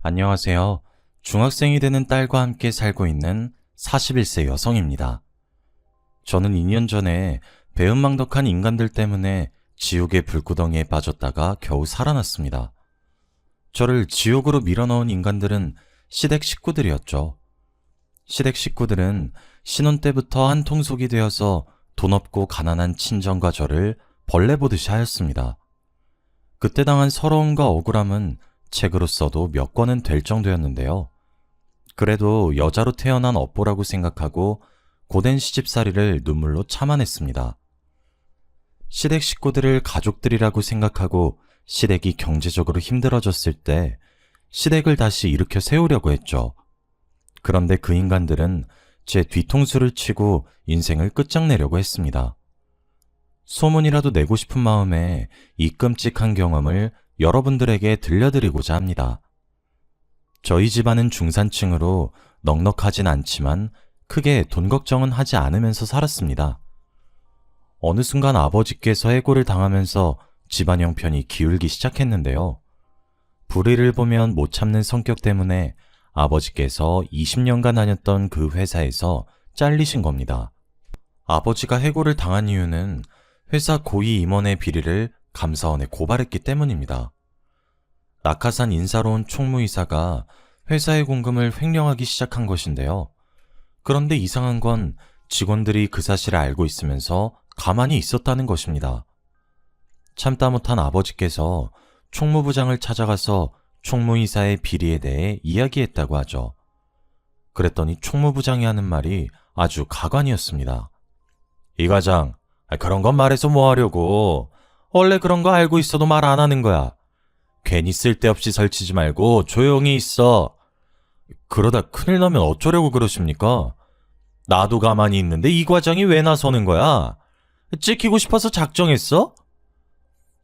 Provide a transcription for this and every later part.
안녕하세요. 중학생이 되는 딸과 함께 살고 있는 41세 여성입니다. 저는 2년 전에 배은망덕한 인간들 때문에 지옥의 불구덩이에 빠졌다가 겨우 살아났습니다. 저를 지옥으로 밀어넣은 인간들은 시댁 식구들이었죠. 시댁 식구들은 신혼 때부터 한 통속이 되어서 돈 없고 가난한 친정과 저를 벌레 보듯이 하였습니다. 그때 당한 서러움과 억울함은 책으로 써도 몇 권은 될 정도였는데요. 그래도 여자로 태어난 업보라고 생각하고 고된 시집살이를 눈물로 참아냈습니다. 시댁 식구들을 가족들이라고 생각하고 시댁이 경제적으로 힘들어졌을 때 시댁을 다시 일으켜 세우려고 했죠. 그런데 그 인간들은 제 뒤통수를 치고 인생을 끝장내려고 했습니다. 소문이라도 내고 싶은 마음에 이 끔찍한 경험을 여러분들에게 들려드리고자 합니다. 저희 집안은 중산층으로 넉넉하진 않지만 크게 돈 걱정은 하지 않으면서 살았습니다. 어느 순간 아버지께서 해고를 당하면서 집안 형편이 기울기 시작했는데요. 불의를 보면 못 참는 성격 때문에 아버지께서 20년간 다녔던 그 회사에서 잘리신 겁니다. 아버지가 해고를 당한 이유는 회사 고위 임원의 비리를 감사원에 고발했기 때문입니다. 낙하산 인사로 온 총무이사가 회사의 공금을 횡령하기 시작한 것인데요. 그런데 이상한 건 직원들이 그 사실을 알고 있으면서 가만히 있었다는 것입니다. 참다 못한 아버지께서 총무부장을 찾아가서 총무이사의 비리에 대해 이야기했다고 하죠. 그랬더니 총무부장이 하는 말이 아주 가관이었습니다. 이 과장, 그런 건 말해서 뭐 하려고. 원래 그런 거 알고 있어도 말 안 하는 거야. 괜히 쓸데없이 설치지 말고 조용히 있어. 그러다 큰일 나면 어쩌려고 그러십니까? 나도 가만히 있는데 이 과장이 왜 나서는 거야? 찍히고 싶어서 작정했어?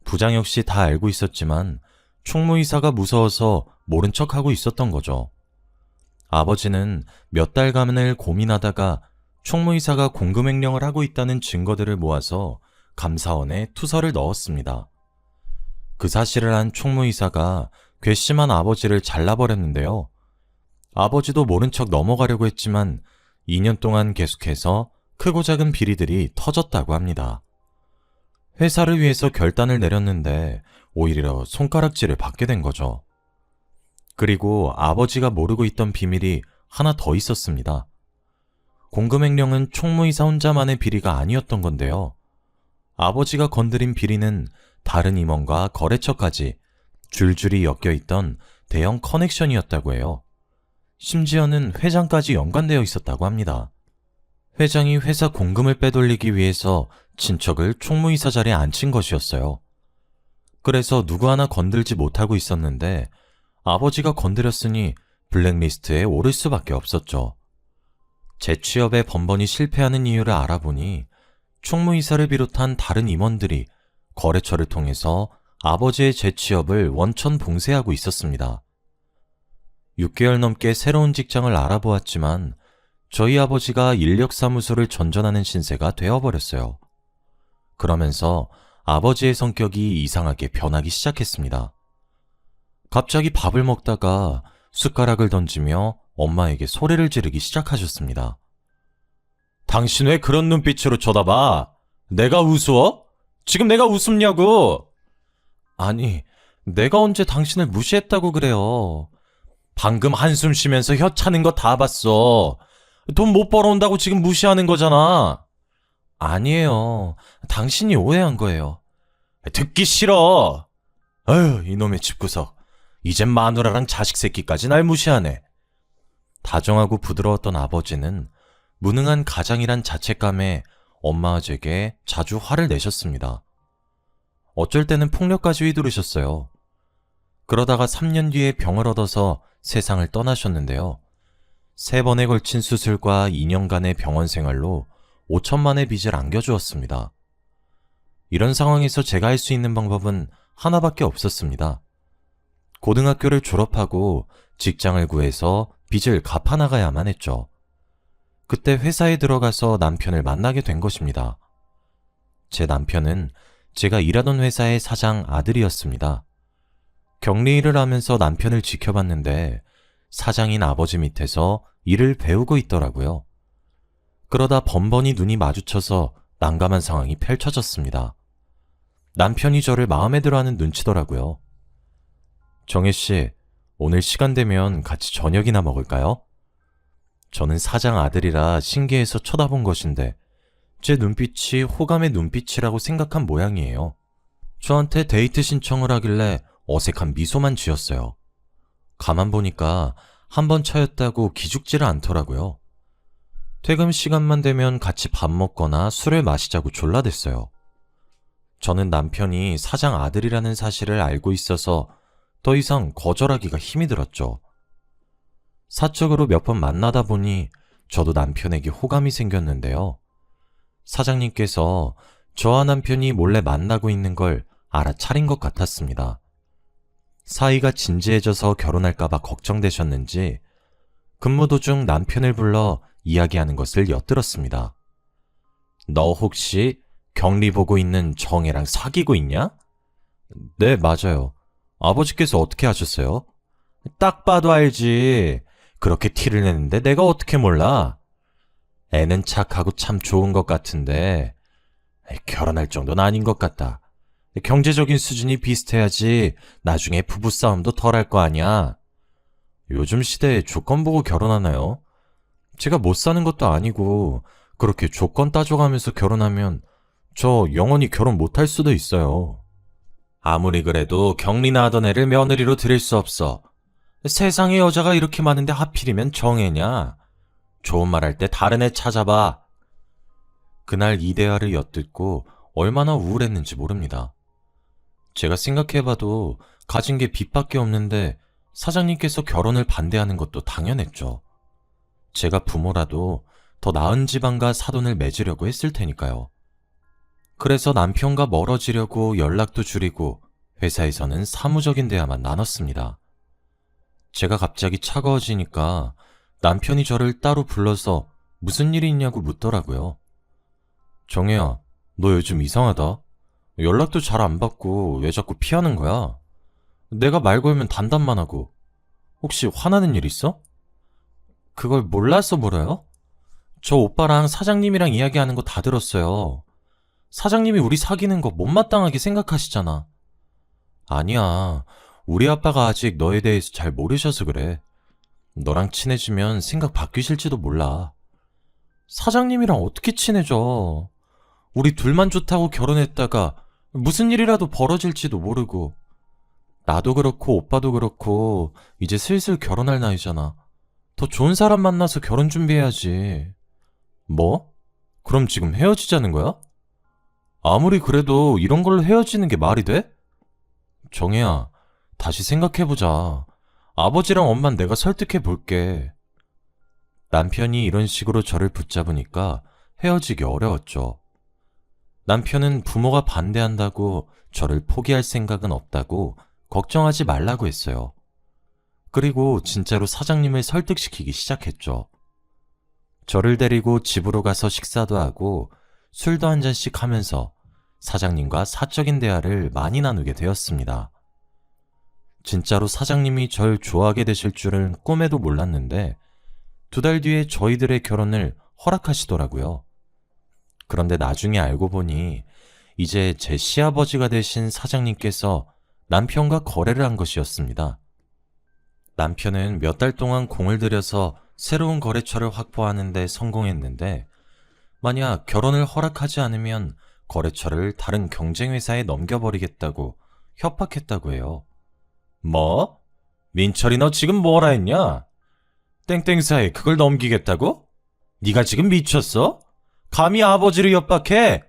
부장 역시 다 알고 있었지만 총무이사가 무서워서 모른 척하고 있었던 거죠. 아버지는 몇 달간을 고민하다가 총무이사가 공금횡령을 하고 있다는 증거들을 모아서 감사원에 투서를 넣었습니다. 그 사실을 안 총무이사가 괘씸한 아버지를 잘라버렸는데요. 아버지도 모른 척 넘어가려고 했지만 2년 동안 계속해서 크고 작은 비리들이 터졌다고 합니다. 회사를 위해서 결단을 내렸는데 오히려 손가락질을 받게 된 거죠. 그리고 아버지가 모르고 있던 비밀이 하나 더 있었습니다. 공금횡령은 총무이사 혼자만의 비리가 아니었던 건데요. 아버지가 건드린 비리는 다른 임원과 거래처까지 줄줄이 엮여있던 대형 커넥션이었다고 해요. 심지어는 회장까지 연관되어 있었다고 합니다. 회장이 회사 공금을 빼돌리기 위해서 친척을 총무이사 자리에 앉힌 것이었어요. 그래서 누구 하나 건들지 못하고 있었는데 아버지가 건드렸으니 블랙리스트에 오를 수밖에 없었죠. 재취업에 번번이 실패하는 이유를 알아보니 총무이사를 비롯한 다른 임원들이 거래처를 통해서 아버지의 재취업을 원천 봉쇄하고 있었습니다. 6개월 넘게 새로운 직장을 알아보았지만 저희 아버지가 인력사무소를 전전하는 신세가 되어버렸어요. 그러면서 아버지의 성격이 이상하게 변하기 시작했습니다. 갑자기 밥을 먹다가 숟가락을 던지며 엄마에게 소리를 지르기 시작하셨습니다. 당신 왜 그런 눈빛으로 쳐다봐? 내가 우스워? 지금 내가 웃음냐고? 아니, 내가 언제 당신을 무시했다고 그래요. 방금 한숨 쉬면서 혀 차는 거 다 봤어. 돈 못 벌어온다고 지금 무시하는 거잖아. 아니에요. 당신이 오해한 거예요. 듣기 싫어. 아휴, 이놈의 집구석. 이젠 마누라랑 자식 새끼까지 날 무시하네. 다정하고 부드러웠던 아버지는 무능한 가장이란 자책감에 엄마와 제게 자주 화를 내셨습니다. 어쩔 때는 폭력까지 휘두르셨어요. 그러다가 3년 뒤에 병을 얻어서 세상을 떠나셨는데요. 3번에 걸친 수술과 2년간의 병원 생활로 5천만의 빚을 안겨주었습니다. 이런 상황에서 제가 할 수 있는 방법은 하나밖에 없었습니다. 고등학교를 졸업하고 직장을 구해서 빚을 갚아나가야만 했죠. 그때 회사에 들어가서 남편을 만나게 된 것입니다. 제 남편은 제가 일하던 회사의 사장 아들이었습니다. 격리 일을 하면서 남편을 지켜봤는데 사장인 아버지 밑에서 일을 배우고 있더라고요. 그러다 번번이 눈이 마주쳐서 난감한 상황이 펼쳐졌습니다. 남편이 저를 마음에 들어하는 눈치더라고요. 정혜 씨, 오늘 시간 되면 같이 저녁이나 먹을까요? 저는 사장 아들이라 신기해서 쳐다본 것인데 제 눈빛이 호감의 눈빛이라고 생각한 모양이에요. 저한테 데이트 신청을 하길래 어색한 미소만 지었어요. 가만 보니까 한 번 차였다고 기죽지를 않더라고요. 퇴근 시간만 되면 같이 밥 먹거나 술을 마시자고 졸라댔어요. 저는 남편이 사장 아들이라는 사실을 알고 있어서 더 이상 거절하기가 힘이 들었죠. 사적으로 몇 번 만나다 보니 저도 남편에게 호감이 생겼는데요. 사장님께서 저와 남편이 몰래 만나고 있는 걸 알아차린 것 같았습니다. 사이가 진지해져서 결혼할까봐 걱정되셨는지 근무 도중 남편을 불러 이야기하는 것을 엿들었습니다. 너 혹시 격리 보고 있는 정혜랑 사귀고 있냐? 네, 맞아요. 아버지께서 어떻게 하셨어요? 딱 봐도 알지. 그렇게 티를 내는데 내가 어떻게 몰라? 애는 착하고 참 좋은 것 같은데 결혼할 정도는 아닌 것 같다. 경제적인 수준이 비슷해야지 나중에 부부싸움도 덜 할 거 아니야. 요즘 시대에 조건 보고 결혼하나요? 제가 못 사는 것도 아니고 그렇게 조건 따져가면서 결혼하면 저 영원히 결혼 못 할 수도 있어요. 아무리 그래도 격리나 하던 애를 며느리로 들일 수 없어. 세상에 여자가 이렇게 많은데 하필이면 정애냐? 좋은 말 할 때 다른 애 찾아봐. 그날 이 대화를 엿듣고 얼마나 우울했는지 모릅니다. 제가 생각해봐도 가진 게 빚밖에 없는데 사장님께서 결혼을 반대하는 것도 당연했죠. 제가 부모라도 더 나은 집안과 사돈을 맺으려고 했을 테니까요. 그래서 남편과 멀어지려고 연락도 줄이고 회사에서는 사무적인 대화만 나눴습니다. 제가 갑자기 차가워지니까 남편이 저를 따로 불러서 무슨 일이 있냐고 묻더라고요. 정혜야, 너 요즘 이상하다. 연락도 잘 안 받고 왜 자꾸 피하는 거야? 내가 말 걸면 단답만 하고. 혹시 화나는 일 있어? 그걸 몰라서 물어요? 저 오빠랑 사장님이랑 이야기하는 거 다 들었어요. 사장님이 우리 사귀는 거 못마땅하게 생각하시잖아. 아니야. 우리 아빠가 아직 너에 대해서 잘 모르셔서 그래. 너랑 친해지면 생각 바뀌실지도 몰라. 사장님이랑 어떻게 친해져? 우리 둘만 좋다고 결혼했다가 무슨 일이라도 벌어질지도 모르고. 나도 그렇고 오빠도 그렇고 이제 슬슬 결혼할 나이잖아. 더 좋은 사람 만나서 결혼 준비해야지. 뭐? 그럼 지금 헤어지자는 거야? 아무리 그래도 이런 걸로 헤어지는 게 말이 돼? 정혜야, 다시 생각해보자. 아버지랑 엄만 내가 설득해 볼게. 남편이 이런 식으로 저를 붙잡으니까 헤어지기 어려웠죠. 남편은 부모가 반대한다고 저를 포기할 생각은 없다고 걱정하지 말라고 했어요. 그리고 진짜로 사장님을 설득시키기 시작했죠. 저를 데리고 집으로 가서 식사도 하고 술도 한 잔씩 하면서 사장님과 사적인 대화를 많이 나누게 되었습니다. 진짜로 사장님이 절 좋아하게 되실 줄은 꿈에도 몰랐는데 2달 뒤에 저희들의 결혼을 허락하시더라고요. 그런데 나중에 알고 보니 이제 제 시아버지가 되신 사장님께서 남편과 거래를 한 것이었습니다. 남편은 몇 달 동안 공을 들여서 새로운 거래처를 확보하는 데 성공했는데 만약 결혼을 허락하지 않으면 거래처를 다른 경쟁회사에 넘겨버리겠다고 협박했다고 해요. 뭐? 민철이 너 지금 뭐라 했냐? 땡땡사에 그걸 넘기겠다고? 네가 지금 미쳤어? 감히 아버지를 협박해?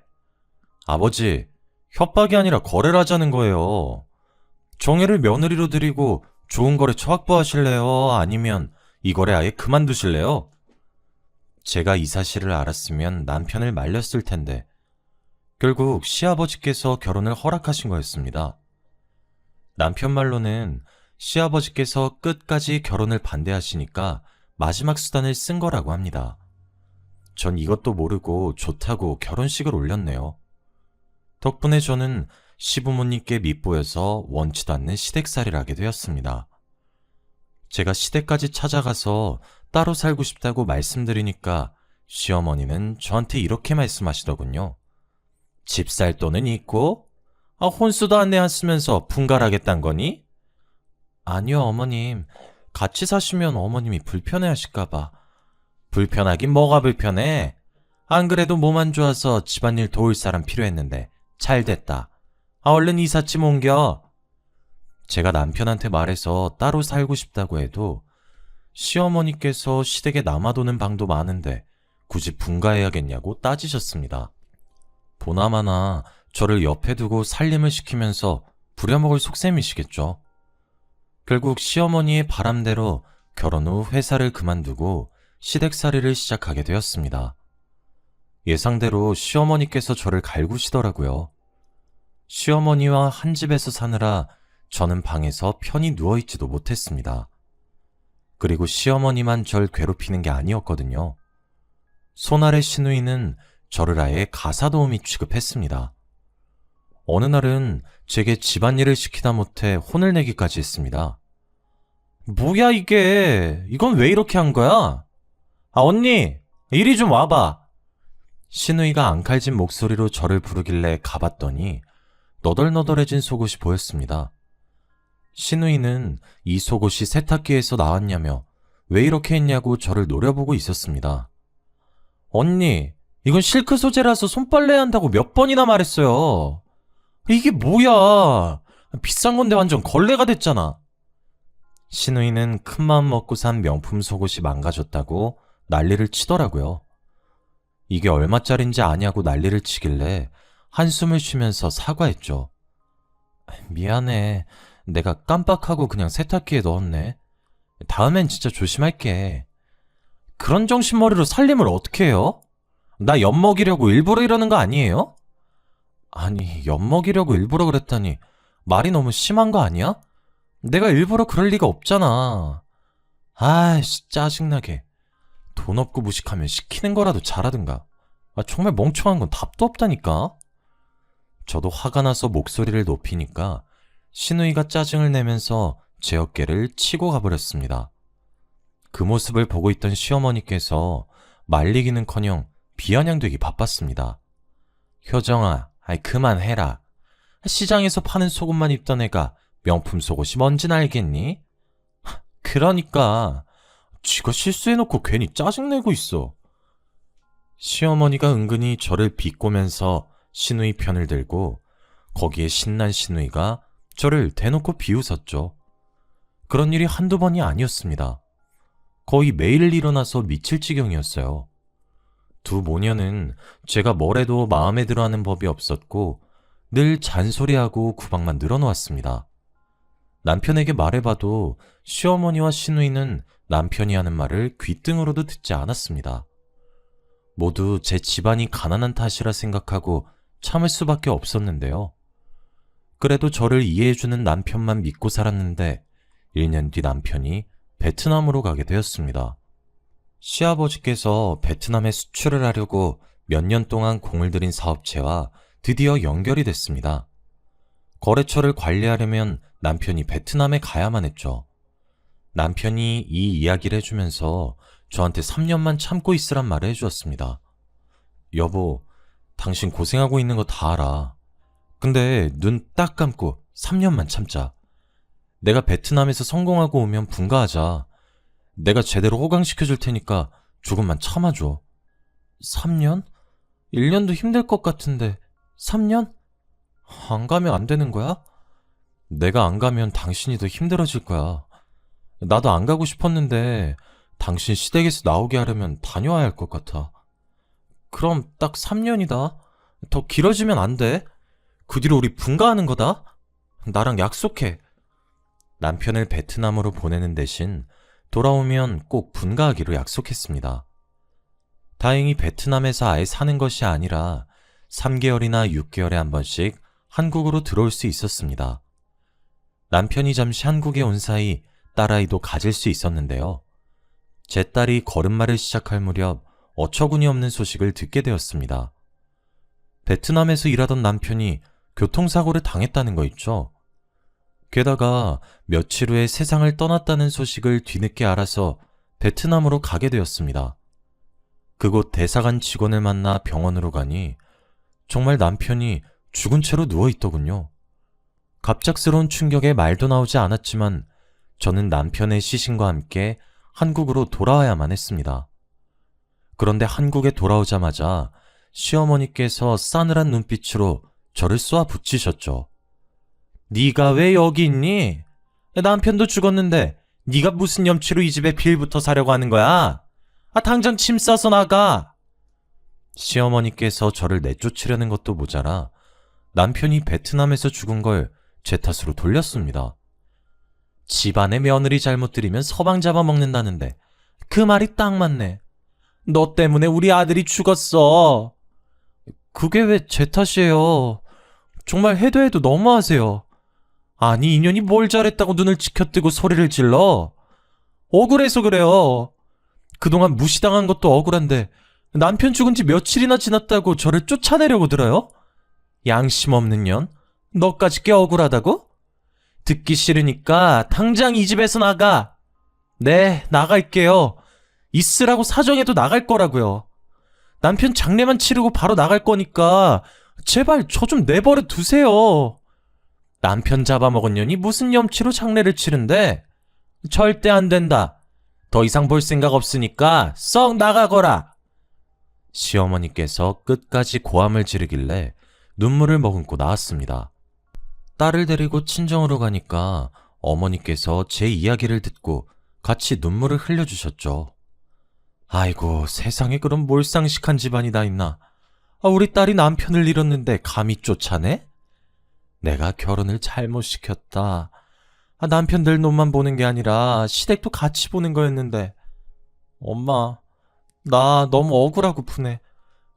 아버지, 협박이 아니라 거래를 하자는 거예요. 정혜를 며느리로 드리고 좋은 거래처 확보하실래요? 아니면 이 거래 아예 그만두실래요? 제가 이 사실을 알았으면 남편을 말렸을 텐데 결국 시아버지께서 결혼을 허락하신 거였습니다. 남편 말로는 시아버지께서 끝까지 결혼을 반대하시니까 마지막 수단을 쓴 거라고 합니다. 전 이것도 모르고 좋다고 결혼식을 올렸네요. 덕분에 저는 시부모님께 밉보여서 원치도 않는 시댁살이를 하게 되었습니다. 제가 시댁까지 찾아가서 따로 살고 싶다고 말씀드리니까 시어머니는 저한테 이렇게 말씀하시더군요. 집 살 돈은 있고? 혼수도 안 내왔으면서 분갈하겠단 거니? 아니요, 어머님. 같이 사시면 어머님이 불편해 하실까봐. 불편하긴 뭐가 불편해? 안 그래도 몸 안 좋아서 집안일 도울 사람 필요했는데 잘 됐다. 얼른 이삿짐 옮겨. 제가 남편한테 말해서 따로 살고 싶다고 해도 시어머니께서 시댁에 남아도는 방도 많은데 굳이 분가해야겠냐고 따지셨습니다. 보나마나 저를 옆에 두고 살림을 시키면서 부려먹을 속셈이시겠죠. 결국 시어머니의 바람대로 결혼 후 회사를 그만두고 시댁살이를 시작하게 되었습니다. 예상대로 시어머니께서 저를 갈구시더라고요. 시어머니와 한 집에서 사느라 저는 방에서 편히 누워있지도 못했습니다. 그리고 시어머니만 절 괴롭히는 게 아니었거든요. 손아래 시누이는 저를 아예 가사도우미 취급했습니다. 어느 날은 제게 집안일을 시키다 못해 혼을 내기까지 했습니다. 뭐야 이게? 이건 왜 이렇게 한 거야? 언니, 이리 좀 와봐. 시누이가 앙칼진 목소리로 저를 부르길래 가봤더니 너덜너덜해진 속옷이 보였습니다. 시누이는 이 속옷이 세탁기에서 나왔냐며 왜 이렇게 했냐고 저를 노려보고 있었습니다. 언니, 이건 실크 소재라서 손빨래 한다고 몇 번이나 말했어요. 이게 뭐야? 비싼 건데 완전 걸레가 됐잖아. 시누이는 큰마음 먹고 산 명품 속옷이 망가졌다고 난리를 치더라고요. 이게 얼마짜린지 아냐고 난리를 치길래 한숨을 쉬면서 사과했죠. 미안해. 내가 깜빡하고 그냥 세탁기에 넣었네. 다음엔 진짜 조심할게. 그런 정신머리로 살림을 어떻게 해요? 나 엿먹이려고 일부러 이러는 거 아니에요? 아니, 엿먹이려고 일부러 그랬다니 말이 너무 심한 거 아니야? 내가 일부러 그럴 리가 없잖아. 아이씨, 짜증나게. 돈 없고 무식하면 시키는 거라도 잘하든가. 정말 멍청한 건 답도 없다니까. 저도 화가 나서 목소리를 높이니까 시누이가 짜증을 내면서 제 어깨를 치고 가버렸습니다. 그 모습을 보고 있던 시어머니께서 말리기는커녕 비아냥되기 바빴습니다. 효정아, 그만해라. 시장에서 파는 속옷만 입던 애가 명품 속옷이 뭔진 알겠니? 그러니까 쥐가 실수해놓고 괜히 짜증내고 있어. 시어머니가 은근히 저를 비꼬면서 시누이 편을 들고 거기에 신난 시누이가 저를 대놓고 비웃었죠. 그런 일이 한두 번이 아니었습니다. 거의 매일 일어나서 미칠 지경이었어요. 두 모녀는 제가 뭘 해도 마음에 들어하는 법이 없었고 늘 잔소리하고 구박만 늘어놓았습니다. 남편에게 말해봐도 시어머니와 시누이는 남편이 하는 말을 귓등으로도 듣지 않았습니다. 모두 제 집안이 가난한 탓이라 생각하고 참을 수밖에 없었는데요. 그래도 저를 이해해주는 남편만 믿고 살았는데 1년 뒤 남편이 베트남으로 가게 되었습니다. 시아버지께서 베트남에 수출을 하려고 몇 년 동안 공을 들인 사업체와 드디어 연결이 됐습니다. 거래처를 관리하려면 남편이 베트남에 가야만 했죠. 남편이 이 이야기를 해주면서 저한테 3년만 참고 있으란 말을 해주었습니다. 여보, 당신 고생하고 있는 거 다 알아. 근데 눈 딱 감고 3년만 참자. 내가 베트남에서 성공하고 오면 분가하자. 내가 제대로 호강시켜줄 테니까 조금만 참아줘. 3년? 1년도 힘들 것 같은데 3년? 안 가면 안 되는 거야? 내가 안 가면 당신이 더 힘들어질 거야. 나도 안 가고 싶었는데 당신 시댁에서 나오게 하려면 다녀와야 할 것 같아. 그럼 딱 3년이다. 더 길어지면 안 돼. 그 뒤로 우리 분가하는 거다. 나랑 약속해. 남편을 베트남으로 보내는 대신 돌아오면 꼭 분가하기로 약속했습니다. 다행히 베트남에서 아예 사는 것이 아니라 3개월이나 6개월에 한 번씩 한국으로 들어올 수 있었습니다. 남편이 잠시 한국에 온 사이 딸아이도 가질 수 있었는데요. 제 딸이 걸음마를 시작할 무렵 어처구니 없는 소식을 듣게 되었습니다. 베트남에서 일하던 남편이 교통사고를 당했다는 거 있죠. 게다가 며칠 후에 세상을 떠났다는 소식을 뒤늦게 알아서 베트남으로 가게 되었습니다. 그곳 대사관 직원을 만나 병원으로 가니 정말 남편이 죽은 채로 누워있더군요. 갑작스러운 충격에 말도 나오지 않았지만 저는 남편의 시신과 함께 한국으로 돌아와야만 했습니다. 그런데 한국에 돌아오자마자 시어머니께서 싸늘한 눈빛으로 저를 쏘아 붙이셨죠. 네가 왜 여기 있니? 남편도 죽었는데 네가 무슨 염치로 이 집에 빌부터 사려고 하는 거야? 당장 짐 싸서 나가! 시어머니께서 저를 내쫓으려는 것도 모자라 남편이 베트남에서 죽은 걸 제 탓으로 돌렸습니다. 집안의 며느리 잘못 들이면 서방 잡아먹는다는데 그 말이 딱 맞네. 너 때문에 우리 아들이 죽었어. 그게 왜 제 탓이에요? 정말 해도 해도 너무하세요. 아니 인연이 뭘 잘했다고 눈을 치켜뜨고 소리를 질러? 억울해서 그래요. 그동안 무시당한 것도 억울한데 남편 죽은 지 며칠이나 지났다고 저를 쫓아내려고 들어요? 양심 없는 년? 너까지 꽤 억울하다고? 듣기 싫으니까 당장 이 집에서 나가. 네, 나갈게요. 있으라고 사정해도 나갈 거라고요. 남편 장례만 치르고 바로 나갈 거니까 제발 저 좀 내버려 두세요. 남편 잡아먹은 년이 무슨 염치로 장례를 치른대? 절대 안 된다. 더 이상 볼 생각 없으니까 썩 나가거라. 시어머니께서 끝까지 고함을 지르길래 눈물을 머금고 나왔습니다. 딸을 데리고 친정으로 가니까 어머니께서 제 이야기를 듣고 같이 눈물을 흘려주셨죠. 아이고, 세상에 그런 몰상식한 집안이 다 있나. 우리 딸이 남편을 잃었는데 감히 쫓아내? 내가 결혼을 잘못 시켰다. 남편 될 놈만 보는 게 아니라 시댁도 같이 보는 거였는데. 엄마, 나 너무 억울하고 푸네.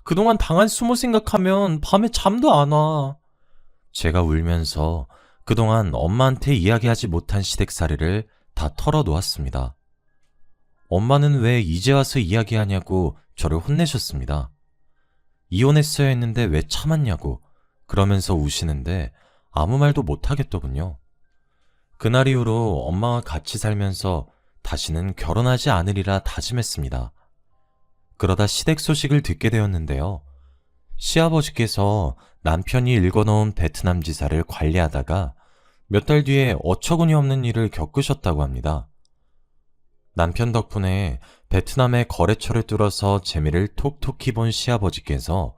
그동안 당한 수모 생각하면 밤에 잠도 안 와. 제가 울면서 그동안 엄마한테 이야기하지 못한 시댁살이를 다 털어놓았습니다. 엄마는 왜 이제 와서 이야기하냐고 저를 혼내셨습니다. 이혼했어야 했는데 왜 참았냐고 그러면서 우시는데 아무 말도 못하겠더군요. 그날 이후로 엄마와 같이 살면서 다시는 결혼하지 않으리라 다짐했습니다. 그러다 시댁 소식을 듣게 되었는데요. 시아버지께서 남편이 읽어놓은 베트남 지사를 관리하다가 몇 달 뒤에 어처구니 없는 일을 겪으셨다고 합니다. 남편 덕분에 베트남의 거래처를 뚫어서 재미를 톡톡히 본 시아버지께서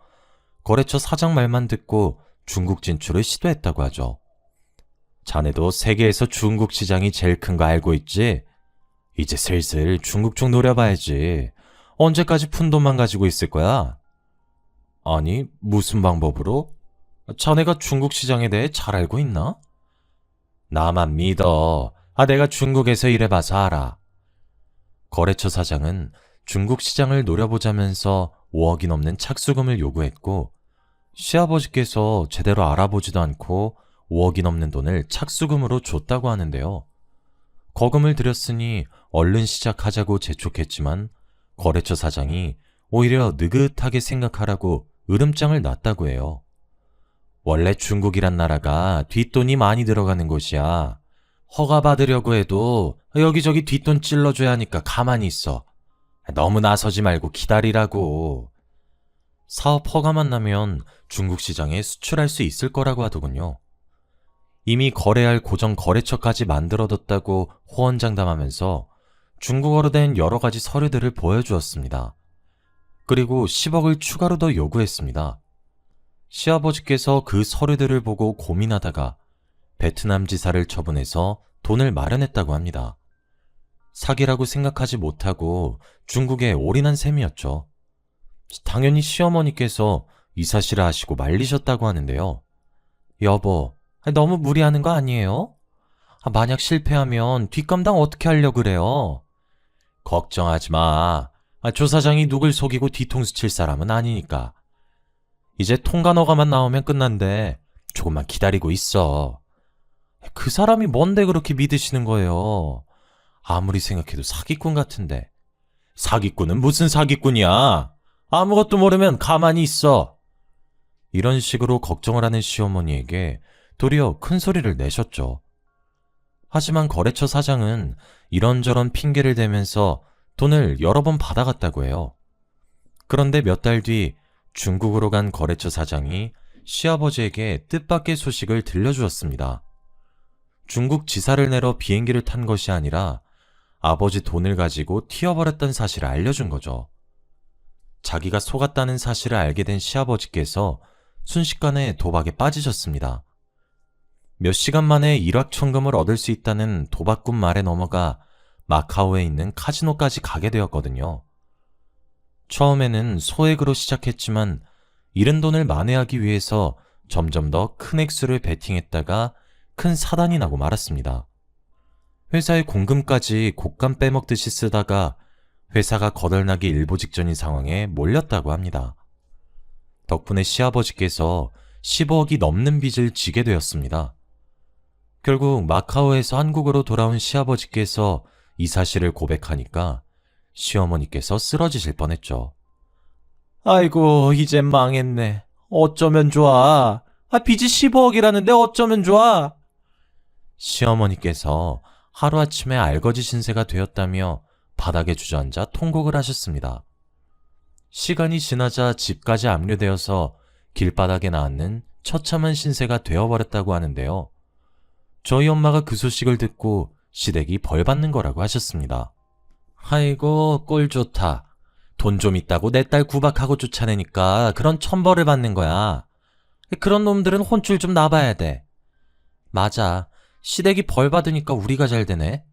거래처 사장 말만 듣고 중국 진출을 시도했다고 하죠. 자네도 세계에서 중국 시장이 제일 큰 거 알고 있지? 이제 슬슬 중국 쪽 노려봐야지. 언제까지 푼돈만 가지고 있을 거야? 아니, 무슨 방법으로? 자네가 중국 시장에 대해 잘 알고 있나? 나만 믿어. 내가 중국에서 일해봐서 알아. 거래처 사장은 중국 시장을 노려보자면서 5억이 넘는 착수금을 요구했고 시아버지께서 제대로 알아보지도 않고 5억이 넘는 돈을 착수금으로 줬다고 하는데요. 거금을 들였으니 얼른 시작하자고 재촉했지만 거래처 사장이 오히려 느긋하게 생각하라고 으름장을 놨다고 해요. 원래 중국이란 나라가 뒷돈이 많이 들어가는 곳이야. 허가 받으려고 해도 여기저기 뒷돈 찔러줘야 하니까 가만히 있어. 너무 나서지 말고 기다리라고. 사업 허가만 나면 중국 시장에 수출할 수 있을 거라고 하더군요. 이미 거래할 고정 거래처까지 만들어뒀다고 호언장담하면서 중국어로 된 여러 가지 서류들을 보여주었습니다. 그리고 10억을 추가로 더 요구했습니다. 시아버지께서 그 서류들을 보고 고민하다가 베트남 지사를 처분해서 돈을 마련했다고 합니다. 사기라고 생각하지 못하고 중국에 올인한 셈이었죠. 당연히 시어머니께서 이 사실을 아시고 말리셨다고 하는데요. 여보, 너무 무리하는 거 아니에요? 만약 실패하면 뒷감당 어떻게 하려고 그래요? 걱정하지 마. 조 사장이 누굴 속이고 뒤통수 칠 사람은 아니니까. 이제 통관허가만 나오면 끝난대. 조금만 기다리고 있어. 그 사람이 뭔데 그렇게 믿으시는 거예요? 아무리 생각해도 사기꾼 같은데. 사기꾼은 무슨 사기꾼이야? 아무것도 모르면 가만히 있어. 이런 식으로 걱정을 하는 시어머니에게 도리어 큰 소리를 내셨죠. 하지만 거래처 사장은 이런저런 핑계를 대면서 돈을 여러 번 받아갔다고 해요. 그런데 몇 달 뒤 중국으로 간 거래처 사장이 시아버지에게 뜻밖의 소식을 들려주었습니다. 중국 지사를 내러 비행기를 탄 것이 아니라 아버지 돈을 가지고 튀어버렸던 사실을 알려준 거죠. 자기가 속았다는 사실을 알게 된 시아버지께서 순식간에 도박에 빠지셨습니다. 몇 시간 만에 일확천금을 얻을 수 있다는 도박꾼 말에 넘어가 마카오에 있는 카지노까지 가게 되었거든요. 처음에는 소액으로 시작했지만 잃은 돈을 만회하기 위해서 점점 더 큰 액수를 베팅했다가 큰 사단이 나고 말았습니다. 회사의 공금까지 곶감 빼먹듯이 쓰다가 회사가 거덜나기 일보 직전인 상황에 몰렸다고 합니다. 덕분에 시아버지께서 15억이 넘는 빚을 지게 되었습니다. 결국 마카오에서 한국으로 돌아온 시아버지께서 이 사실을 고백하니까 시어머니께서 쓰러지실 뻔했죠. 아이고, 이젠 망했네. 어쩌면 좋아. 빚이 15억이라는데 어쩌면 좋아. 시어머니께서 하루아침에 알거지 신세가 되었다며 바닥에 주저앉아 통곡을 하셨습니다. 시간이 지나자 집까지 압류되어서 길바닥에 나앉는 처참한 신세가 되어버렸다고 하는데요. 저희 엄마가 그 소식을 듣고 시댁이 벌 받는 거라고 하셨습니다. 아이고, 꼴 좋다. 돈 좀 있다고 내 딸 구박하고 쫓아내니까 그런 천벌을 받는 거야. 그런 놈들은 혼쭐 좀 나봐야 돼. 맞아. 시댁이 벌 받으니까 우리가 잘 되네.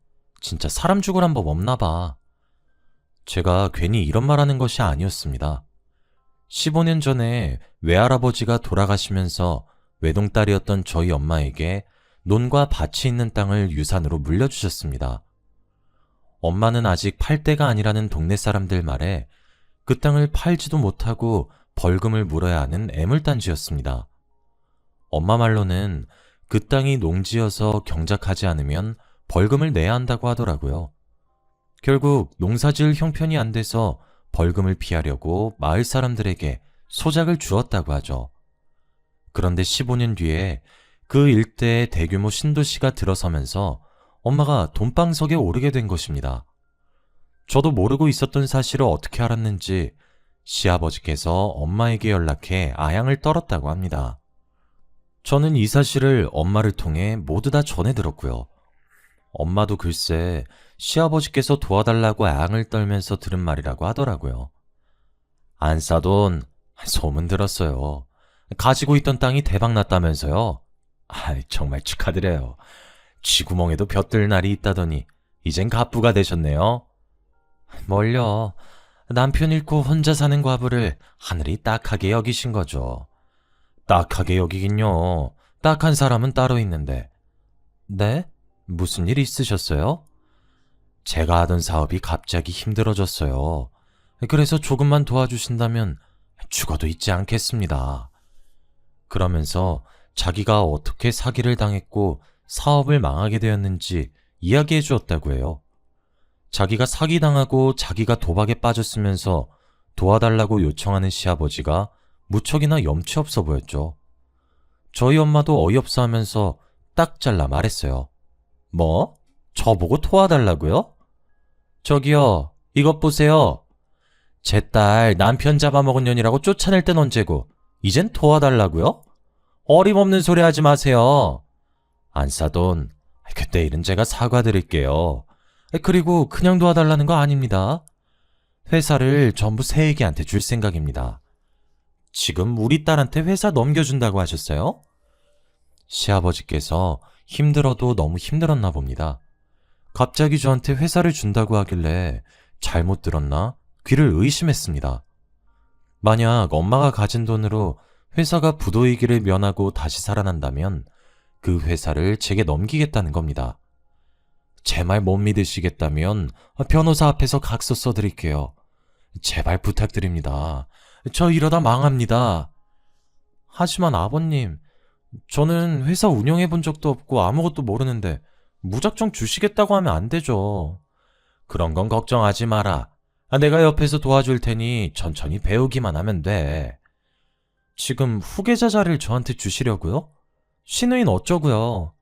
진짜 사람 죽으란 법 없나 봐. 제가 괜히 이런 말 하는 것이 아니었습니다. 15년 전에 외할아버지가 돌아가시면서 외동딸이었던 저희 엄마에게 논과 밭이 있는 땅을 유산으로 물려주셨습니다. 엄마는 아직 팔 때가 아니라는 동네 사람들 말에 그 땅을 팔지도 못하고 벌금을 물어야 하는 애물단지였습니다. 엄마 말로는 그 땅이 농지여서 경작하지 않으면 벌금을 내야 한다고 하더라고요. 결국 농사지을 형편이 안 돼서 벌금을 피하려고 마을 사람들에게 소작을 주었다고 하죠. 그런데 15년 뒤에 그 일대에 대규모 신도시가 들어서면서 엄마가 돈방석에 오르게 된 것입니다. 저도 모르고 있었던 사실을 어떻게 알았는지 시아버지께서 엄마에게 연락해 아양을 떨었다고 합니다. 저는 이 사실을 엄마를 통해 모두 다 전해 들었고요. 엄마도 글쎄 시아버지께서 도와달라고 아양을 떨면서 들은 말이라고 하더라고요. 안 싸돈 소문 들었어요. 가지고 있던 땅이 대박났다면서요. 정말 축하드려요. 쥐구멍에도 벼뜰 날이 있다더니 이젠 갑부가 되셨네요. 뭘요. 남편 잃고 혼자 사는 과부를 하늘이 딱하게 여기신 거죠. 딱하게 여기긴요. 딱한 사람은 따로 있는데. 네? 무슨 일 있으셨어요? 제가 하던 사업이 갑자기 힘들어졌어요. 그래서 조금만 도와주신다면 죽어도 잊지 않겠습니다. 그러면서 자기가 어떻게 사기를 당했고 사업을 망하게 되었는지 이야기해 주었다고 해요. 자기가 사기당하고 자기가 도박에 빠졌으면서 도와달라고 요청하는 시아버지가 무척이나 염치 없어 보였죠. 저희 엄마도 어이없어 하면서 딱 잘라 말했어요. 뭐? 저보고 도와달라고요? 저기요, 이것 보세요. 제 딸 남편 잡아먹은 년이라고 쫓아낼 땐 언제고 이젠 도와달라고요? 어림없는 소리 하지 마세요. 안 싸돈, 그때 일은 제가 사과드릴게요. 그리고 그냥 도와달라는 거 아닙니다. 회사를 전부 새애기한테 줄 생각입니다. 지금 우리 딸한테 회사 넘겨준다고 하셨어요? 시아버지께서 힘들어도 너무 힘들었나 봅니다. 갑자기 저한테 회사를 준다고 하길래 잘못 들었나 귀를 의심했습니다. 만약 엄마가 가진 돈으로 회사가 부도이기를 면하고 다시 살아난다면 그 회사를 제게 넘기겠다는 겁니다. 제 말 못 믿으시겠다면 변호사 앞에서 각서 써드릴게요. 제발 부탁드립니다. 저 이러다 망합니다. 하지만 아버님, 저는 회사 운영해 본 적도 없고 아무것도 모르는데 무작정 주시겠다고 하면 안 되죠. 그런 건 걱정하지 마라. 내가 옆에서 도와줄 테니 천천히 배우기만 하면 돼. 지금 후계자 자리를 저한테 주시려고요? 신우인 어쩌고요?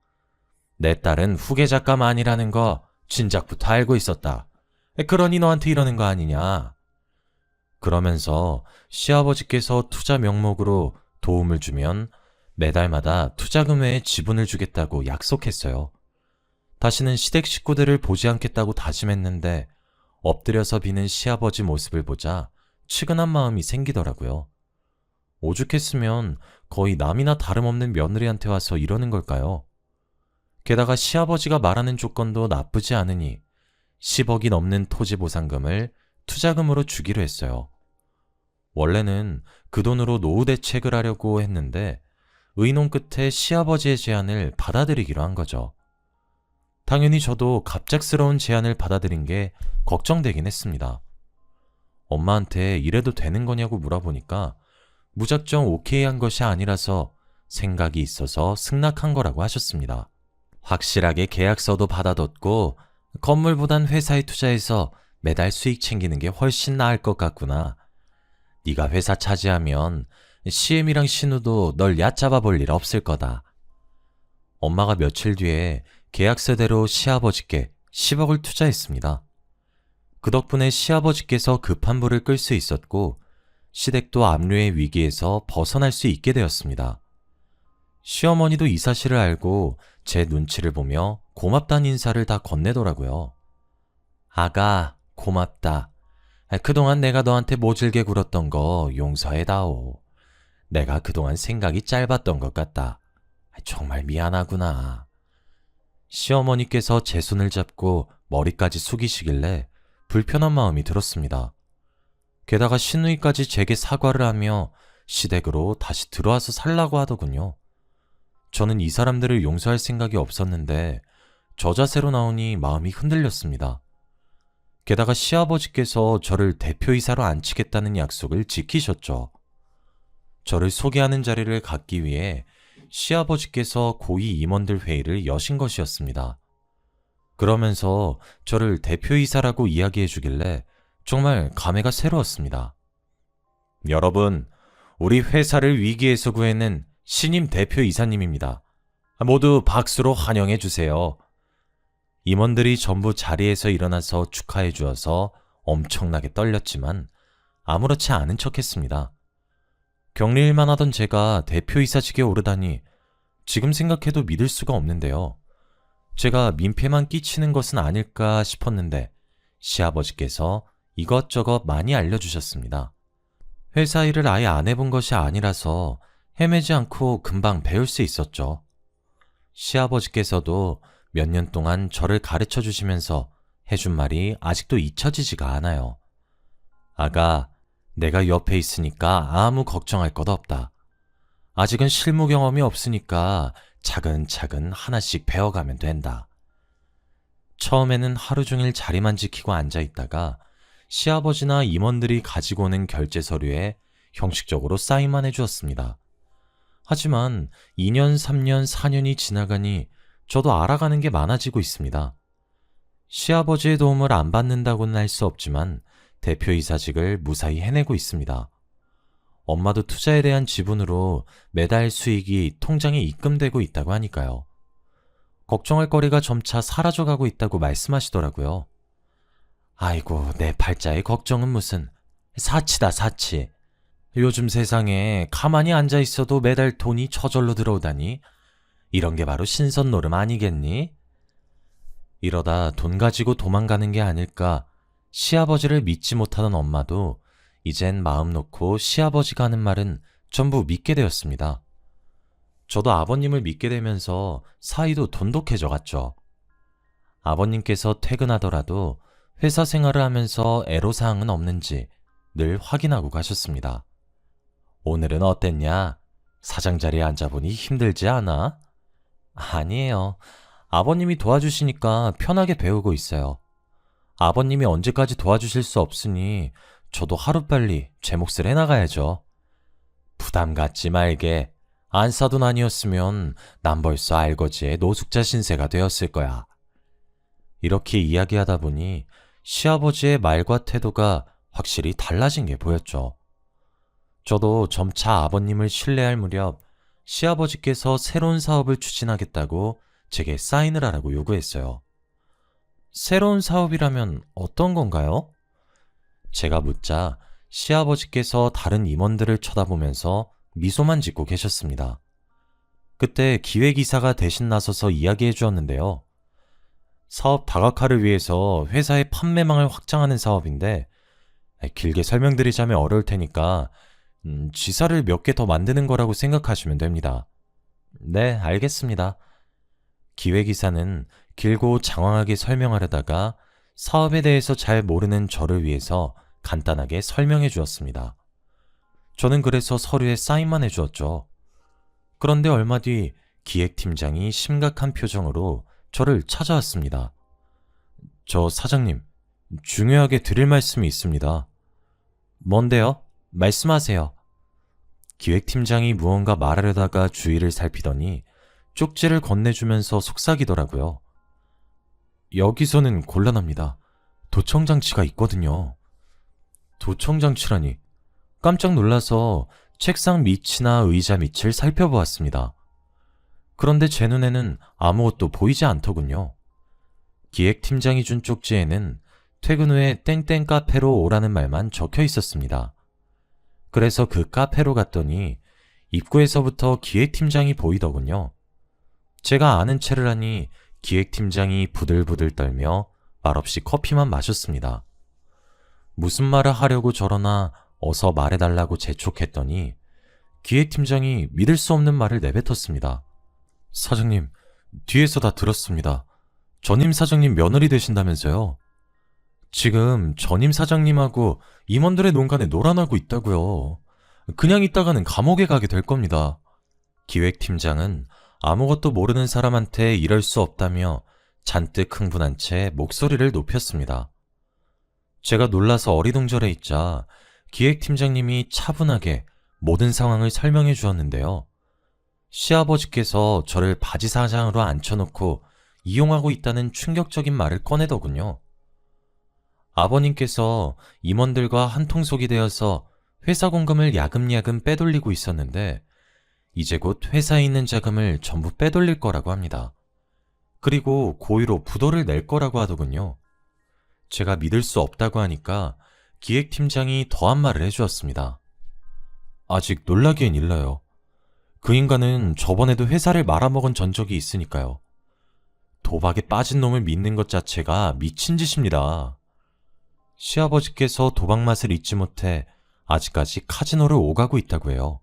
내 딸은 후계자감 아니라는 거 진작부터 알고 있었다. 그러니 너한테 이러는 거 아니냐? 그러면서 시아버지께서 투자 명목으로 도움을 주면 매달마다 투자금 외에 지분을 주겠다고 약속했어요. 다시는 시댁 식구들을 보지 않겠다고 다짐했는데 엎드려서 비는 시아버지 모습을 보자 측은한 마음이 생기더라고요. 오죽했으면 거의 남이나 다름없는 며느리한테 와서 이러는 걸까요? 게다가 시아버지가 말하는 조건도 나쁘지 않으니 10억이 넘는 토지 보상금을 투자금으로 주기로 했어요. 원래는 그 돈으로 노후 대책을 하려고 했는데 의논 끝에 시아버지의 제안을 받아들이기로 한 거죠. 당연히 저도 갑작스러운 제안을 받아들인 게 걱정되긴 했습니다. 엄마한테 이래도 되는 거냐고 물어보니까 무작정 오케이 한 것이 아니라서 생각이 있어서 승낙한 거라고 하셨습니다. 확실하게 계약서도 받아뒀고 건물보단 회사에 투자해서 매달 수익 챙기는 게 훨씬 나을 것 같구나. 네가 회사 차지하면 CM이랑 신우도 널 얕잡아 볼 일 없을 거다. 엄마가 며칠 뒤에 계약서대로 시아버지께 10억을 투자했습니다. 그 덕분에 시아버지께서 급한 불을 끌 수 있었고 시댁도 압류의 위기에서 벗어날 수 있게 되었습니다. 시어머니도 이 사실을 알고 제 눈치를 보며 고맙다는 인사를 다 건네더라고요. 아가, 고맙다. 그동안 내가 너한테 모질게 굴었던 거 용서해다오. 내가 그동안 생각이 짧았던 것 같다. 정말 미안하구나. 시어머니께서 제 손을 잡고 머리까지 숙이시길래 불편한 마음이 들었습니다. 게다가 시누이까지 제게 사과를 하며 시댁으로 다시 들어와서 살라고 하더군요. 저는 이 사람들을 용서할 생각이 없었는데 저 자세로 나오니 마음이 흔들렸습니다. 게다가 시아버지께서 저를 대표이사로 앉히겠다는 약속을 지키셨죠. 저를 소개하는 자리를 갖기 위해 시아버지께서 고위 임원들 회의를 여신 것이었습니다. 그러면서 저를 대표이사라고 이야기해 주길래 정말 감회가 새로웠습니다. 여러분, 우리 회사를 위기에서 구해낸 신임 대표이사님입니다. 모두 박수로 환영해 주세요. 임원들이 전부 자리에서 일어나서 축하해 주어서 엄청나게 떨렸지만 아무렇지 않은 척했습니다. 격리일만 하던 제가 대표이사직에 오르다니 지금 생각해도 믿을 수가 없는데요. 제가 민폐만 끼치는 것은 아닐까 싶었는데 시아버지께서 이것저것 많이 알려주셨습니다. 회사 일을 아예 안 해본 것이 아니라서 헤매지 않고 금방 배울 수 있었죠. 시아버지께서도 몇 년 동안 저를 가르쳐 주시면서 해준 말이 아직도 잊혀지지가 않아요. 아가, 내가 옆에 있으니까 아무 걱정할 것 없다. 아직은 실무 경험이 없으니까 차근차근 하나씩 배워가면 된다. 처음에는 하루 종일 자리만 지키고 앉아 있다가 시아버지나 임원들이 가지고 오는 결제 서류에 형식적으로 사인만 해주었습니다. 하지만 2년, 3년, 4년이 지나가니 저도 알아가는 게 많아지고 있습니다. 시아버지의 도움을 안 받는다고는 할 수 없지만 대표이사직을 무사히 해내고 있습니다. 엄마도 투자에 대한 지분으로 매달 수익이 통장에 입금되고 있다고 하니까요. 걱정할 거리가 점차 사라져가고 있다고 말씀하시더라고요. 아이고, 내 팔자의 걱정은 무슨 사치다, 사치. 요즘 세상에 가만히 앉아 있어도 매달 돈이 저절로 들어오다니 이런 게 바로 신선 노름 아니겠니? 이러다 돈 가지고 도망가는 게 아닐까. 시아버지를 믿지 못하던 엄마도 이젠 마음 놓고 시아버지가 하는 말은 전부 믿게 되었습니다. 저도 아버님을 믿게 되면서 사이도 돈독해져 갔죠. 아버님께서 퇴근하더라도 회사 생활을 하면서 애로사항은 없는지 늘 확인하고 가셨습니다. 오늘은 어땠냐? 사장 자리에 앉아보니 힘들지 않아? 아니에요. 아버님이 도와주시니까 편하게 배우고 있어요. 아버님이 언제까지 도와주실 수 없으니 저도 하루빨리 제 몫을 해나가야죠. 부담 갖지 말게. 안 사돈 아니었으면 난 벌써 알거지에 노숙자 신세가 되었을 거야. 이렇게 이야기하다 보니 시아버지의 말과 태도가 확실히 달라진 게 보였죠. 저도 점차 아버님을 신뢰할 무렵 시아버지께서 새로운 사업을 추진하겠다고 제게 사인을 하라고 요구했어요. 새로운 사업이라면 어떤 건가요? 제가 묻자 시아버지께서 다른 임원들을 쳐다보면서 미소만 짓고 계셨습니다. 그때 기획이사가 대신 나서서 이야기해 주었는데요. 사업 다각화를 위해서 회사의 판매망을 확장하는 사업인데 길게 설명드리자면 어려울 테니까 지사를 몇 개 더 만드는 거라고 생각하시면 됩니다. 네, 알겠습니다. 기획이사는 길고 장황하게 설명하려다가 사업에 대해서 잘 모르는 저를 위해서 간단하게 설명해 주었습니다. 저는 그래서 서류에 사인만 해주었죠. 그런데 얼마 뒤 기획팀장이 심각한 표정으로 저를 찾아왔습니다. 저 사장님, 중요하게 드릴 말씀이 있습니다. 뭔데요? 말씀하세요. 기획팀장이 무언가 말하려다가 주위를 살피더니 쪽지를 건네주면서 속삭이더라고요. 여기서는 곤란합니다. 도청장치가 있거든요. 도청장치라니. 깜짝 놀라서 책상 밑이나 의자 밑을 살펴보았습니다. 그런데 제 눈에는 아무것도 보이지 않더군요. 기획팀장이 준 쪽지에는 퇴근 후에 땡땡 카페로 오라는 말만 적혀 있었습니다. 그래서 그 카페로 갔더니 입구에서부터 기획팀장이 보이더군요. 제가 아는 체를 하니 기획팀장이 부들부들 떨며 말없이 커피만 마셨습니다. 무슨 말을 하려고 저러나 어서 말해달라고 재촉했더니 기획팀장이 믿을 수 없는 말을 내뱉었습니다. 사장님, 뒤에서 다 들었습니다. 전임 사장님 며느리 되신다면서요? 지금 전임 사장님하고 임원들의 농간에 노란하고 있다고요. 그냥 있다가는 감옥에 가게 될 겁니다. 기획팀장은 아무것도 모르는 사람한테 이럴 수 없다며 잔뜩 흥분한 채 목소리를 높였습니다. 제가 놀라서 어리둥절해 있자 기획팀장님이 차분하게 모든 상황을 설명해 주었는데요. 시아버지께서 저를 바지 사장으로 앉혀놓고 이용하고 있다는 충격적인 말을 꺼내더군요. 아버님께서 임원들과 한통속이 되어서 회사 공금을 야금야금 빼돌리고 있었는데 이제 곧 회사에 있는 자금을 전부 빼돌릴 거라고 합니다. 그리고 고의로 부도를 낼 거라고 하더군요. 제가 믿을 수 없다고 하니까 기획팀장이 더한 말을 해주었습니다. 아직 놀라기엔 일러요. 그 인간은 저번에도 회사를 말아먹은 전적이 있으니까요. 도박에 빠진 놈을 믿는 것 자체가 미친 짓입니다. 시아버지께서 도박 맛을 잊지 못해 아직까지 카지노를 오가고 있다고 해요.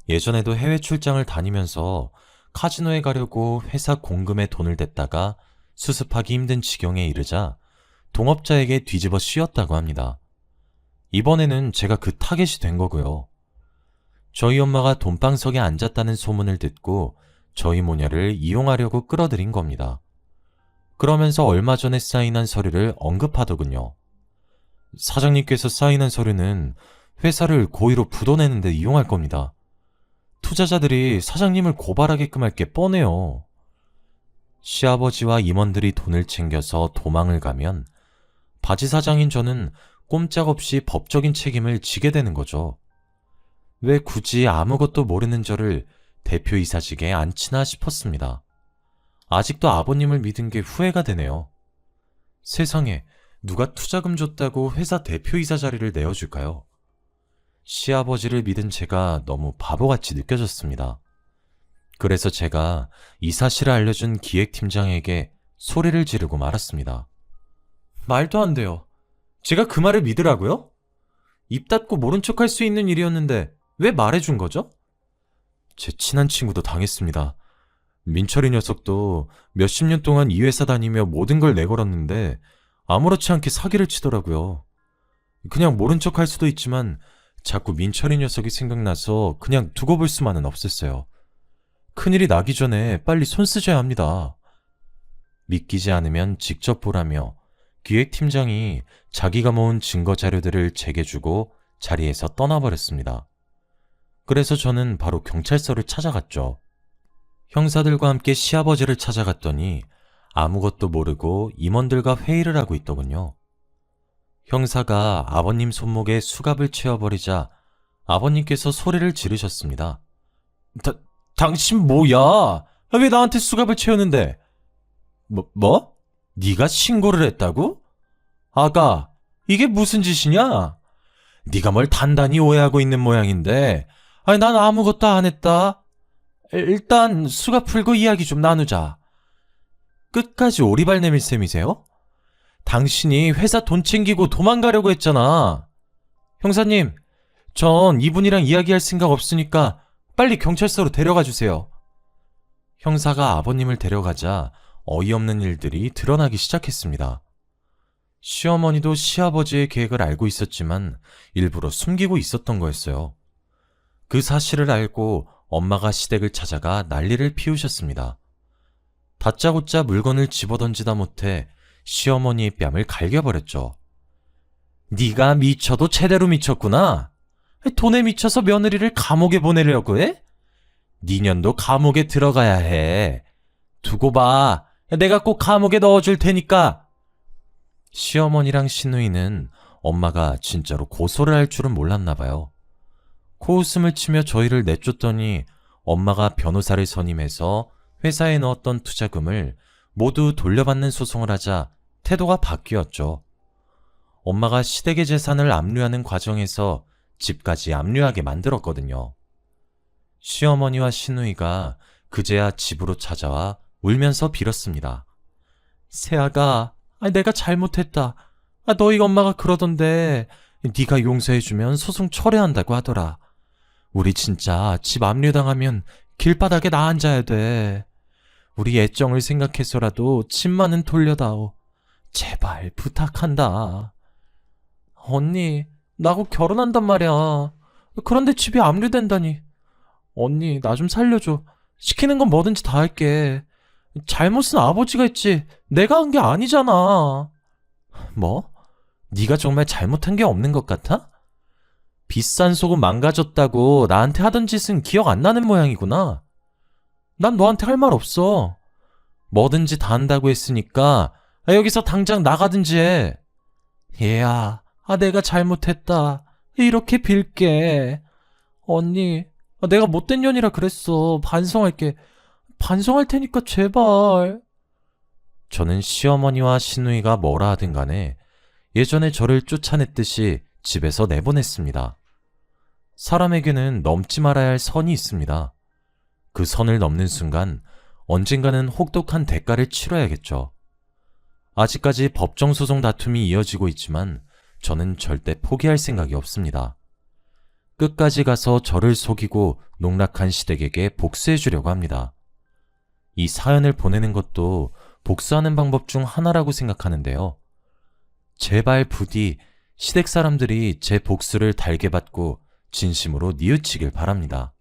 예전에도 해외 출장을 다니면서 카지노에 가려고 회사 공금에 돈을 댔다가 수습하기 힘든 지경에 이르자 동업자에게 뒤집어 씌웠다고 합니다. 이번에는 제가 그 타겟이 된 거고요. 저희 엄마가 돈방석에 앉았다는 소문을 듣고 저희 모녀를 이용하려고 끌어들인 겁니다. 그러면서 얼마 전에 사인한 서류를 언급하더군요. 사장님께서 사인한 서류는 회사를 고의로 부도내는데 이용할 겁니다. 투자자들이 사장님을 고발하게끔 할 게 뻔해요. 시아버지와 임원들이 돈을 챙겨서 도망을 가면 바지 사장인 저는 꼼짝없이 법적인 책임을 지게 되는 거죠. 왜 굳이 아무것도 모르는 저를 대표이사직에 앉히나 싶었습니다. 아직도 아버님을 믿은 게 후회가 되네요. 세상에 누가 투자금 줬다고 회사 대표이사 자리를 내어줄까요? 시아버지를 믿은 제가 너무 바보같이 느껴졌습니다. 그래서 제가 이 사실을 알려준 기획팀장에게 소리를 지르고 말았습니다. 말도 안 돼요. 제가 그 말을 믿으라고요? 입 닫고 모른 척할 수 있는 일이었는데 왜 말해준 거죠? 제 친한 친구도 당했습니다. 민철이 녀석도 몇십 년 동안 이 회사 다니며 모든 걸 내걸었는데 아무렇지 않게 사기를 치더라고요. 그냥 모른 척 할 수도 있지만 자꾸 민철이 녀석이 생각나서 그냥 두고 볼 수만은 없었어요. 큰일이 나기 전에 빨리 손 쓰셔야 합니다. 믿기지 않으면 직접 보라며 기획팀장이 자기가 모은 증거 자료들을 제게 주고 자리에서 떠나버렸습니다. 그래서 저는 바로 경찰서를 찾아갔죠. 형사들과 함께 시아버지를 찾아갔더니 아무것도 모르고 임원들과 회의를 하고 있더군요. 형사가 아버님 손목에 수갑을 채워버리자 아버님께서 소리를 지르셨습니다. 당신 뭐야? 왜 나한테 수갑을 채우는데? 뭐? 네가 신고를 했다고? 아가, 이게 무슨 짓이냐? 네가 뭘 단단히 오해하고 있는 모양인데, 아니 난 아무것도 안 했다. 일단 수갑 풀고 이야기 좀 나누자. 끝까지 오리발 내밀 셈이세요? 당신이 회사 돈 챙기고 도망가려고 했잖아. 형사님, 전 이분이랑 이야기할 생각 없으니까 빨리 경찰서로 데려가 주세요. 형사가 아버님을 데려가자 어이없는 일들이 드러나기 시작했습니다. 시어머니도 시아버지의 계획을 알고 있었지만 일부러 숨기고 있었던 거였어요. 그 사실을 알고 엄마가 시댁을 찾아가 난리를 피우셨습니다. 다짜고짜 물건을 집어던지다 못해 시어머니의 뺨을 갈겨버렸죠. 네가 미쳐도 제대로 미쳤구나. 돈에 미쳐서 며느리를 감옥에 보내려고 해? 네 년도 감옥에 들어가야 해. 두고 봐. 내가 꼭 감옥에 넣어줄 테니까. 시어머니랑 시누이는 엄마가 진짜로 고소를 할 줄은 몰랐나 봐요. 코웃음을 치며 저희를 내쫓더니 엄마가 변호사를 선임해서 회사에 넣었던 투자금을 모두 돌려받는 소송을 하자 태도가 바뀌었죠. 엄마가 시댁의 재산을 압류하는 과정에서 집까지 압류하게 만들었거든요. 시어머니와 시누이가 그제야 집으로 찾아와 울면서 빌었습니다. 새아가, 내가 잘못했다. 너희 엄마가 그러던데 네가 용서해주면 소송 철회한다고 하더라. 우리 진짜 집 압류당하면 길바닥에 나앉아야 돼. 우리 애정을 생각해서라도 집만은 돌려다오. 제발 부탁한다. 언니, 나하고 결혼한단 말이야. 그런데 집이 압류된다니. 언니, 나 좀 살려줘. 시키는 건 뭐든지 다 할게. 잘못은 아버지가 했지 내가 한 게 아니잖아. 뭐? 네가 정말 잘못한 게 없는 것 같아? 비싼 속옷 망가졌다고 나한테 하던 짓은 기억 안 나는 모양이구나. 난 너한테 할 말 없어. 뭐든지 다 한다고 했으니까 여기서 당장 나가든지 해. 얘야, 내가 잘못했다. 이렇게 빌게. 언니, 내가 못된 년이라 그랬어. 반성할게. 반성할 테니까 제발. 저는 시어머니와 시누이가 뭐라 하든 간에 예전에 저를 쫓아냈듯이 집에서 내보냈습니다. 사람에게는 넘지 말아야 할 선이 있습니다. 그 선을 넘는 순간 언젠가는 혹독한 대가를 치러야겠죠. 아직까지 법정 소송 다툼이 이어지고 있지만 저는 절대 포기할 생각이 없습니다. 끝까지 가서 저를 속이고 농락한 시댁에게 복수해 주려고 합니다. 이 사연을 보내는 것도 복수하는 방법 중 하나라고 생각하는데요. 제발 부디 시댁 사람들이 제 복수를 달게 받고 진심으로 뉘우치길 바랍니다.